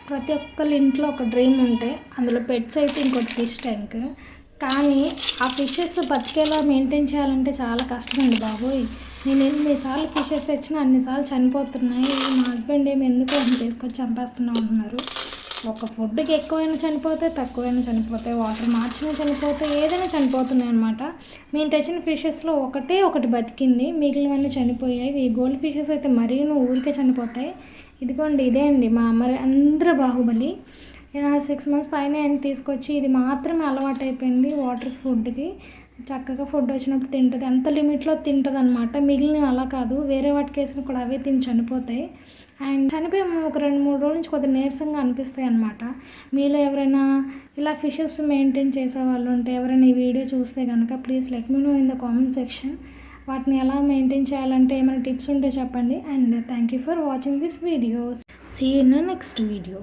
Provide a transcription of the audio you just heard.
ప్రతి ఒక్కళ్ళ ఇంట్లో ఒక డ్రీమ్ ఉంటే అందులో పెట్స్ అయితే ఇంకోటి ఫిష్ ట్యాంక్. కానీ ఆ ఫిషెస్ బతికేలా మెయింటైన్ చేయాలంటే చాలా కష్టమండి బాబోయ్. నేను ఎన్నిసార్లు ఫిషెస్ తెచ్చినా అన్నిసార్లు చనిపోతున్నాయి. మా హస్బెండ్ ఏమి ఎందుకు అని తీసుకొచ్చి చంపేస్తున్నా ఉంటున్నారు. ఒక ఫుడ్కి ఎక్కువైనా చనిపోతాయి, తక్కువైనా చనిపోతాయి, వాటర్ మార్చినా చనిపోతాయి, ఏదైనా చనిపోతున్నాయి అనమాట. మేము తెచ్చిన ఫిషెస్లో ఒకటి బతికింది, మిగిలినవన్నీ చనిపోయాయి. ఈ గోల్డ్ ఫిషెస్ అయితే మరీ ఊరికే చనిపోతాయి. ఇదిగోండి, ఇదే అండి మా అందరూ బాహుబలి. 6 months పైన ఆయన తీసుకొచ్చి ఇది మాత్రమే అలవాటు అయిపోయింది వాటర్ ఫుడ్కి. చక్కగా ఫుడ్ వచ్చినప్పుడు తింటుంది, అంత లిమిట్లో తింటుంది అనమాట. మిగిలినవి అలా కాదు, వేరే వాటికి వేసిన కూడా అవే తిని చనిపోతాయి. అండ్ చనిపోయి ఒక 2-3 రోజుల నుంచి కొద్దిగా నీరసంగా అనిపిస్తాయి అనమాట. మీలో ఎవరైనా ఇలా ఫిషెస్ మెయింటైన్ చేసే వాళ్ళు ఉంటే, ఎవరైనా ఈ వీడియో చూస్తే కనుక please let me know in the comment section. వాటిని ఎలా మెయింటైన్ చేయాలంటే ఏమైనా టిప్స్ ఉంటే చెప్పండి. And thank you for watching this videos. See you in the next video.